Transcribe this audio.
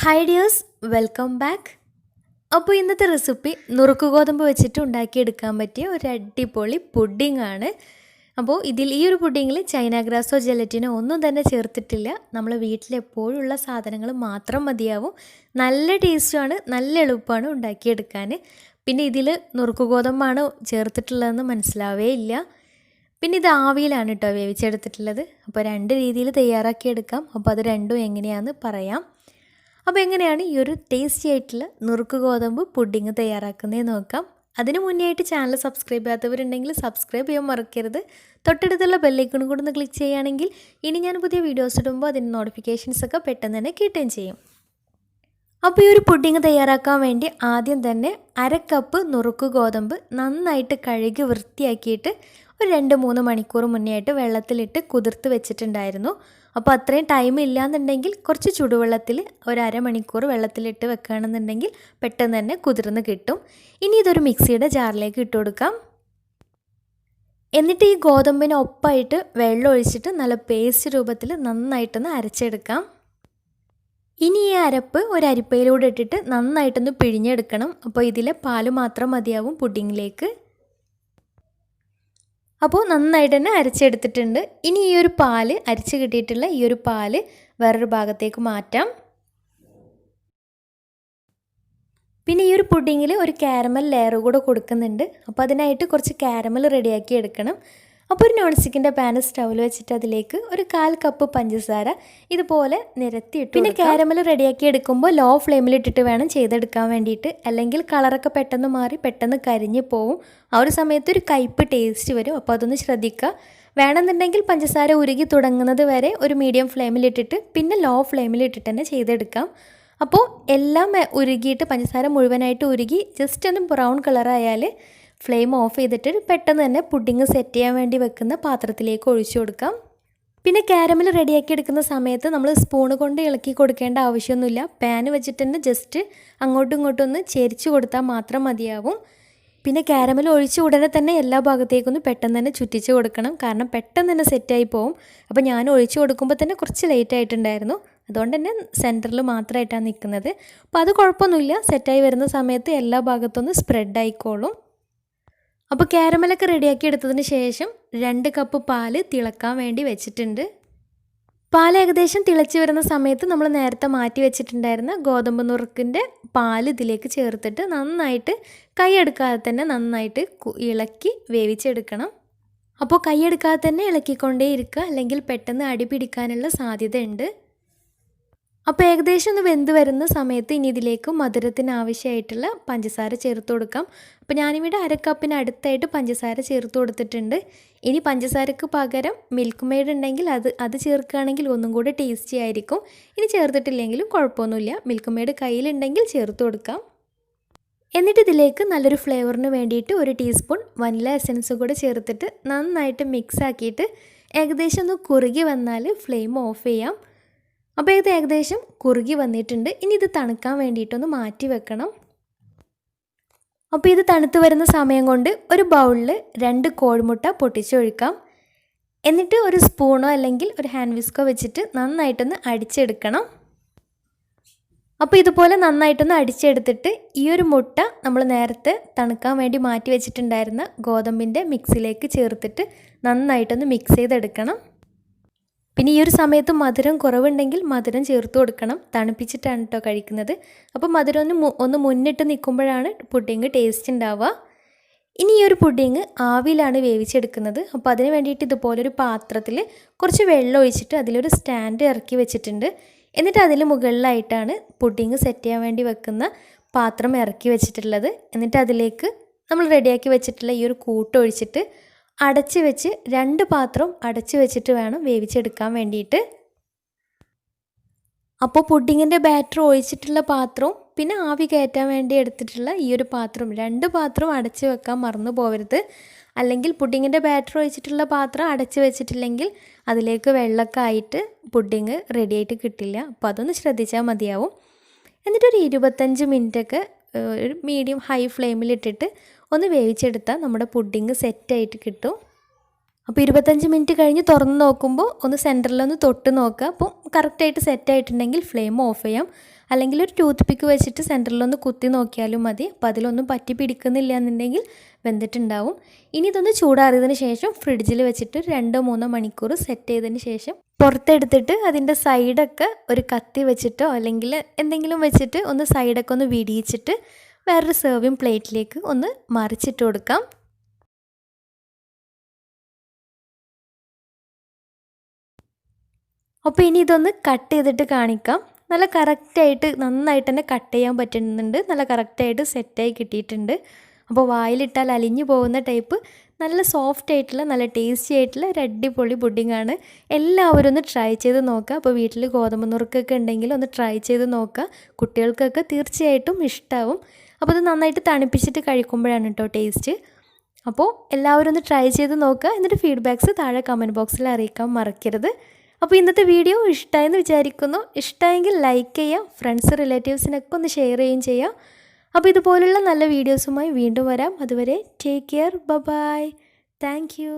Hi dears, welcome back. അപ്പോൾ ഇന്നത്തെ recipe നുറുക്ക് ഗോതമ്പ് വെച്ചിട്ട് ഉണ്ടാക്കിയെടുക്കാൻ പറ്റിയ ഒരു അടിപൊളി പുഡിംഗ് ആണ്. അപ്പോൾ ഈ ഒരു പുഡിങ്ങിൽ ചൈന ഗ്രാസോ ജെലറ്റിനോ ഒന്നും തന്നെ ചേർത്തിട്ടില്ല. നമ്മൾ വീട്ടിലെപ്പോഴുള്ള സാധനങ്ങൾ മാത്രം മതിയാവും. നല്ല ടേസ്റ്റുമാണ്, നല്ല എളുപ്പമാണ് ഉണ്ടാക്കിയെടുക്കാൻ. പിന്നെ ഇതിൽ നുറുക്ക് ഗോതമ്പാണ് ചേർത്തിട്ടുള്ളതെന്ന് മനസ്സിലാവേ ഇല്ല. പിന്നെ ഇത് ആവിയിലാണ് കേട്ടോ വേവിച്ചെടുത്തിട്ടുള്ളത്. അപ്പോൾ രണ്ട് രീതിയിൽ തയ്യാറാക്കിയെടുക്കാം. അപ്പോൾ അത് രണ്ടും എങ്ങനെയാണെന്ന് പറയാം. അപ്പോൾ എങ്ങനെയാണ് ഈ ഒരു ടേസ്റ്റി ആയിട്ടുള്ള നുറുക്ക് ഗോതമ്പ് പുഡിങ് തയ്യാറാക്കുന്നതെന്ന് നോക്കാം. അതിന് മുന്നേ ആയിട്ട് ചാനൽ സബ്സ്ക്രൈബ് ചെയ്യാത്തവരുണ്ടെങ്കിൽ സബ്സ്ക്രൈബ് ചെയ്യാൻ മറക്കരുത്. തൊട്ടടുത്തുള്ള ബെല്ലൈക്കണും കൂടെ ഒന്ന് ക്ലിക്ക് ചെയ്യുകയാണെങ്കിൽ ഇനി ഞാൻ പുതിയ വീഡിയോസ് ഇടുമ്പോൾ അതിൻ്റെ നോട്ടിഫിക്കേഷൻസൊക്കെ പെട്ടെന്ന് തന്നെ കിട്ടുകയും ചെയ്യും. അപ്പോൾ ഈ ഒരു പുഡിങ് തയ്യാറാക്കാൻ വേണ്ടി ആദ്യം തന്നെ 1/2 കപ്പ് നുറുക്ക് ഗോതമ്പ് നന്നായിട്ട് കഴുകി വൃത്തിയാക്കിയിട്ട് ഒരു 2-3 മണിക്കൂർ മുന്നേ ആയിട്ട് വെള്ളത്തിലിട്ട് കുതിർത്ത് വെച്ചിട്ടുണ്ടായിരുന്നു. അപ്പോൾ അത്രയും ടൈം ഇല്ലയെന്നുണ്ടെങ്കിൽ കുറച്ച് ചുടുവെള്ളത്തിൽ ഒരു അരമണിക്കൂർ വെള്ളത്തിലിട്ട് വെക്കുകയാണെന്നുണ്ടെങ്കിൽ പെട്ടെന്ന് തന്നെ കുതിർന്ന് കിട്ടും. ഇനി ഇതൊരു മിക്സിയുടെ ജാറിലേക്ക് ഇട്ട് കൊടുക്കാം. എന്നിട്ട് ഈ ഗോതമ്പിന് ഒപ്പായിട്ട് വെള്ളം ഒഴിച്ചിട്ട് നല്ല പേസ്റ്റ് രൂപത്തിൽ നന്നായിട്ടൊന്ന് അരച്ചെടുക്കാം. ഇനി ഈ അരപ്പ് ഒരു അരിപ്പയിലൂടെ ഇട്ടിട്ട് നന്നായിട്ടൊന്ന് പിഴിഞ്ഞെടുക്കണം. അപ്പോൾ ഇതിലെ പാല് മാത്രം മതിയാവും പുഡിങ്ങിലേക്ക്. അപ്പോൾ നന്നായിട്ട് തന്നെ അരച്ചെടുത്തിട്ടുണ്ട്. ഇനി ഈ ഒരു പാല് അരിച്ച് കിട്ടിയിട്ടുള്ള ഈ ഒരു പാല് വേറൊരു ഭാഗത്തേക്ക് മാറ്റാം. പിന്നെ ഈ ഒരു പുഡിങ്ങിൽ ഒരു കാരമൽ ലെയർ കൂടെ കൊടുക്കുന്നുണ്ട്. അപ്പോൾ അതിനായിട്ട് കുറച്ച് കാരമൽ റെഡിയാക്കി എടുക്കണം. അപ്പോൾ ഒരു നോൺ സ്റ്റിക്കിൻ്റെ പാൻ സ്റ്റൗവിൽ വെച്ചിട്ട് അതിലേക്ക് ഒരു 1/4 കപ്പ് പഞ്ചസാര ഇതുപോലെ നിരത്തിയിട്ട്, പിന്നെ കാരമൽ റെഡിയാക്കി എടുക്കുമ്പോൾ ലോ ഫ്ലെയിമിലിട്ടിട്ട് വേണം ചെയ്തെടുക്കാൻ വേണ്ടിയിട്ട്. അല്ലെങ്കിൽ കളറൊക്കെ പെട്ടെന്ന് മാറി പെട്ടെന്ന് കരിഞ്ഞ് പോവും. ആ ഒരു സമയത്ത് ഒരു കയ്പ്പ് ടേസ്റ്റ് വരും. അപ്പോൾ അതൊന്ന് ശ്രദ്ധിക്കുക. വേണമെന്നുണ്ടെങ്കിൽ പഞ്ചസാര ഉരുകി തുടങ്ങുന്നത് വരെ ഒരു മീഡിയം ഫ്ലെയിമിലിട്ടിട്ട് പിന്നെ ലോ ഫ്ലെയിമിലിട്ടിട്ട് തന്നെ ചെയ്തെടുക്കാം. അപ്പോൾ എല്ലാം ഉരുകിയിട്ട് പഞ്ചസാര മുഴുവനായിട്ട് ഉരുകി ജസ്റ്റ് ഒന്ന് ബ്രൗൺ കളറായാൽ ഫ്ലെയിം ഓഫ് ചെയ്തിട്ട് പെട്ടെന്ന് തന്നെ പുഡിങ് സെറ്റ് ചെയ്യാൻ വേണ്ടി വെക്കുന്ന പാത്രത്തിലേക്ക് ഒഴിച്ചു കൊടുക്കാം. പിന്നെ കാരമൽ റെഡിയാക്കി എടുക്കുന്ന സമയത്ത് നമ്മൾ സ്പൂണ് കൊണ്ട് ഇളക്കി കൊടുക്കേണ്ട ആവശ്യമൊന്നുമില്ല. പാൻ വെച്ചിട്ട് തന്നെ ജസ്റ്റ് അങ്ങോട്ടും ഇങ്ങോട്ടും ഒന്ന് ചെരിച്ച് കൊടുത്താൽ മാത്രം മതിയാവും. പിന്നെ കാരമൽ ഒഴിച്ച ഉടനെ തന്നെ എല്ലാ ഭാഗത്തേക്കൊന്ന് പെട്ടെന്ന് തന്നെ ചുറ്റിച്ച് കൊടുക്കണം. കാരണം പെട്ടെന്ന് തന്നെ സെറ്റായി പോവും. അപ്പോൾ ഞാൻ ഒഴിച്ചു കൊടുക്കുമ്പോൾ തന്നെ കുറച്ച് ലേറ്റ് ആയിട്ടുണ്ടായിരുന്നു. അതുകൊണ്ട് തന്നെ സെൻറ്ററിൽ മാത്രമായിട്ടാണ് നിൽക്കുന്നത്. അപ്പോൾ അത് കുഴപ്പമൊന്നുമില്ല. സെറ്റായി വരുന്ന സമയത്ത് എല്ലാ ഭാഗത്തൊന്ന് സ്പ്രെഡ് ആയിക്കോളും. അപ്പോൾ കാരമലൊക്കെ റെഡിയാക്കി എടുത്തതിന് ശേഷം 2 കപ്പ് പാല് തിളക്കാൻ വേണ്ടി വെച്ചിട്ടുണ്ട്. പാൽ ഏകദേശം തിളച്ച് വരുന്ന സമയത്ത് നമ്മൾ നേരത്തെ മാറ്റി വെച്ചിട്ടുണ്ടായിരുന്ന ഗോതമ്പ് നുറുക്കിൻ്റെ പാൽ ഇതിലേക്ക് ചേർത്തിട്ട് നന്നായിട്ട് കൈയെടുക്കാതെ തന്നെ നന്നായിട്ട് ഇളക്കി വേവിച്ചെടുക്കണം. അപ്പോൾ കൈയെടുക്കാതെ തന്നെ ഇളക്കിക്കൊണ്ടേ ഇരിക്കുക, അല്ലെങ്കിൽ പെട്ടെന്ന് അടി പിടിക്കാനുള്ള സാധ്യതയുണ്ട്. അപ്പോൾ ഏകദേശം ഒന്ന് വെന്ത് വരുന്ന സമയത്ത് ഇനി ഇതിലേക്ക് മധുരത്തിന് ആവശ്യമായിട്ടുള്ള പഞ്ചസാര ചേർത്ത് കൊടുക്കാം. അപ്പോൾ ഞാനിവിടെ 1/2 കപ്പിന് അടുത്തായിട്ട് പഞ്ചസാര ചേർത്ത് കൊടുത്തിട്ടുണ്ട്. ഇനി പഞ്ചസാരക്ക് പകരം മിൽക്ക് മെയ്ഡ് ഉണ്ടെങ്കിൽ അത് ചേർക്കുകയാണെങ്കിൽ ഒന്നും കൂടി ടേസ്റ്റി ആയിരിക്കും. ഇനി ചേർത്തിട്ടില്ലെങ്കിലും കുഴപ്പമൊന്നുമില്ല. മിൽക്ക് മെയ്ഡ് കയ്യിലുണ്ടെങ്കിൽ ചേർത്ത് കൊടുക്കാം. എന്നിട്ട് ഇതിലേക്ക് നല്ലൊരു ഫ്ലേവറിന് വേണ്ടിയിട്ട് 1 ടീസ്പൂൺ വനില എസൻസ് കൂടെ ചേർത്തിട്ട് നന്നായിട്ട് മിക്സ് ആക്കിയിട്ട് ഏകദേശം ഒന്ന് കുറുകി വന്നാൽ ഫ്ലെയിം ഓഫ് ചെയ്യാം. അപ്പോൾ ഇത് ഏകദേശം കുറുകി വന്നിട്ടുണ്ട്. ഇനി ഇത് തണുക്കാൻ വേണ്ടിയിട്ടൊന്ന് മാറ്റി വെക്കണം. അപ്പോൾ ഇത് തണുത്ത് വരുന്ന സമയം കൊണ്ട് ഒരു ബൗളിൽ 2 കോഴിമുട്ട പൊട്ടിച്ചൊഴിക്കാം. എന്നിട്ട് ഒരു സ്പൂണോ അല്ലെങ്കിൽ ഒരു ഹാൻഡ് വിസ്കോ വെച്ചിട്ട് നന്നായിട്ടൊന്ന് അടിച്ചെടുക്കണം. അപ്പോൾ ഇതുപോലെ നന്നായിട്ടൊന്ന് അടിച്ചെടുത്തിട്ട് ഈ ഒരു മുട്ട നമ്മൾ നേരത്തെ തണുക്കാൻ വേണ്ടി മാറ്റി വെച്ചിട്ടുണ്ടായിരുന്ന ഗോതമ്പിൻ്റെ മിക്സിലേക്ക് ചേർത്തിട്ട് നന്നായിട്ടൊന്ന് മിക്സ് ചെയ്തെടുക്കണം. പിന്നെ ഈ ഒരു സമയത്ത് മധുരം കുറവുണ്ടെങ്കിൽ മധുരം ചേർത്ത് കൊടുക്കണം. തണുപ്പിച്ചിട്ടാണ് കേട്ടോ കഴിക്കുന്നത്. അപ്പോൾ മധുരം ഒന്ന് മുന്നിട്ട് നിൽക്കുമ്പോഴാണ് പുഡിങ് ടേസ്റ്റ് ഉണ്ടാവുക. ഇനി ഈ ഒരു പുഡിങ് ആവിയിലാണ് വേവിച്ചെടുക്കുന്നത്. അപ്പോൾ അതിന് വേണ്ടിയിട്ട് ഇതുപോലൊരു പാത്രത്തിൽ കുറച്ച് വെള്ളം ഒഴിച്ചിട്ട് അതിലൊരു സ്റ്റാൻഡ് ഇറക്കി വെച്ചിട്ടുണ്ട്. എന്നിട്ട് അതിൽ മുകളിലായിട്ടാണ് പുഡിങ് സെറ്റ് ചെയ്യാൻ വേണ്ടി വെക്കുന്ന പാത്രം ഇറക്കി വെച്ചിട്ടുള്ളത്. എന്നിട്ട് അതിലേക്ക് നമ്മൾ റെഡിയാക്കി വെച്ചിട്ടുള്ള ഈ ഒരു കൂട്ട് ഒഴിച്ചിട്ട് അടച്ച് വെച്ച് 2 പാത്രം അടച്ച് വെച്ചിട്ട് വേണം വേവിച്ചെടുക്കാൻ വേണ്ടിയിട്ട്. അപ്പോൾ പുഡിങ്ങിൻ്റെ ബാറ്റർ ഒഴിച്ചിട്ടുള്ള പാത്രവും പിന്നെ ആവി കയറ്റാൻ വേണ്ടി എടുത്തിട്ടുള്ള ഈ ഒരു പാത്രം 2 പാത്രം അടച്ച് വെക്കാൻ മറന്നു പോകരുത്. അല്ലെങ്കിൽ പുഡിങ്ങിൻ്റെ ബാറ്റർ ഒഴിച്ചിട്ടുള്ള പാത്രം അടച്ച് വെച്ചിട്ടില്ലെങ്കിൽ അതിലേക്ക് വെള്ളമൊക്കെ ആയിട്ട് പുഡിങ് റെഡിയായിട്ട് കിട്ടില്ല. അപ്പോൾ അതൊന്ന് ശ്രദ്ധിച്ചാൽ മതിയാവും. എന്നിട്ടൊരു 25 മിനിറ്റൊക്കെ ഒരു മീഡിയം ഹൈ ഫ്ലെയിമിലിട്ടിട്ട് ഒന്ന് വേവിച്ചെടുത്താൽ നമ്മുടെ പുഡിങ് സെറ്റായിട്ട് കിട്ടും. അപ്പോൾ 25 മിനിറ്റ് കഴിഞ്ഞ് തുറന്ന് നോക്കുമ്പോൾ ഒന്ന് സെൻറ്ററിലൊന്ന് തൊട്ട് നോക്കുക. അപ്പോൾ കറക്റ്റായിട്ട് സെറ്റായിട്ടുണ്ടെങ്കിൽ ഫ്ലെയിം ഓഫ് ചെയ്യാം. അല്ലെങ്കിൽ ഒരു ടൂത്ത് പിക്ക് വെച്ചിട്ട് സെൻറ്ററിലൊന്ന് കുത്തി നോക്കിയാലും മതി. അപ്പോൾ അതിലൊന്നും പറ്റി പിടിക്കുന്നില്ല എന്നുണ്ടെങ്കിൽ വെന്തിട്ടുണ്ടാവും. ഇനി ഇതൊന്ന് ചൂടാറിയതിന് ശേഷം ഫ്രിഡ്ജിൽ വെച്ചിട്ട് 2-3 മണിക്കൂർ സെറ്റ് ചെയ്തതിന് ശേഷം പുറത്തെടുത്തിട്ട് അതിൻ്റെ സൈഡൊക്കെ ഒരു കത്തി വെച്ചിട്ടോ അല്ലെങ്കിൽ എന്തെങ്കിലും വെച്ചിട്ട് ഒന്ന് സൈഡൊക്കെ ഒന്ന് വിടിയിച്ചിട്ട് വേറൊരു സെർവിങ് പ്ലേറ്റിലേക്ക് ഒന്ന് മറിച്ചിട്ട് കൊടുക്കാം. അപ്പോൾ ഇനി ഇതൊന്ന് കട്ട് ചെയ്തിട്ട് കാണിക്കാം. നല്ല കറക്റ്റായിട്ട് നന്നായിട്ട് തന്നെ കട്ട് ചെയ്യാൻ പറ്റുന്നുണ്ട്. നല്ല കറക്റ്റായിട്ട് സെറ്റായി കിട്ടിയിട്ടുണ്ട്. അപ്പോൾ വായിലിട്ടാൽ അലിഞ്ഞു പോകുന്ന ടൈപ്പ് നല്ല സോഫ്റ്റ് ആയിട്ടുള്ള നല്ല ടേസ്റ്റി ആയിട്ടുള്ള ഒരു അടിപൊളി പുഡിങ്ങാണ്. എല്ലാവരും ഒന്ന് ട്രൈ ചെയ്ത് നോക്കുക. അപ്പോൾ വീട്ടിൽ ഗോതമ്പ് നുറുക്കൊക്കെ ഉണ്ടെങ്കിൽ ഒന്ന് ട്രൈ ചെയ്ത് നോക്കുക. കുട്ടികൾക്കൊക്കെ തീർച്ചയായിട്ടും ഇഷ്ടമാവും. അപ്പോൾ ഇത് നന്നായിട്ട് തണുപ്പിച്ചിട്ട് കഴിക്കുമ്പോഴാണ് കേട്ടോ ടേസ്റ്റ്. അപ്പോൾ എല്ലാവരും ഒന്ന് ട്രൈ ചെയ്ത് നോക്കുക. എന്നിട്ട് ഫീഡ്ബാക്ക്സ് താഴെ കമൻറ്റ് ബോക്സിൽ അറിയിക്കാൻ മറക്കരുത്. അപ്പോൾ ഇന്നത്തെ വീഡിയോ ഇഷ്ടമായെന്ന് വിചാരിക്കുന്നു. ഇഷ്ടമായെങ്കിൽ ലൈക്ക് ചെയ്യുക, ഫ്രണ്ട്സ് റിലേറ്റീവ്സിനൊക്കെ ഒന്ന് ഷെയർ ചെയ്യുകയും ചെയ്യുക. അപ്പോൾ ഇതുപോലുള്ള നല്ല വീഡിയോസുമായി വീണ്ടും വരാം. അതുവരെ take care, bye, thank U.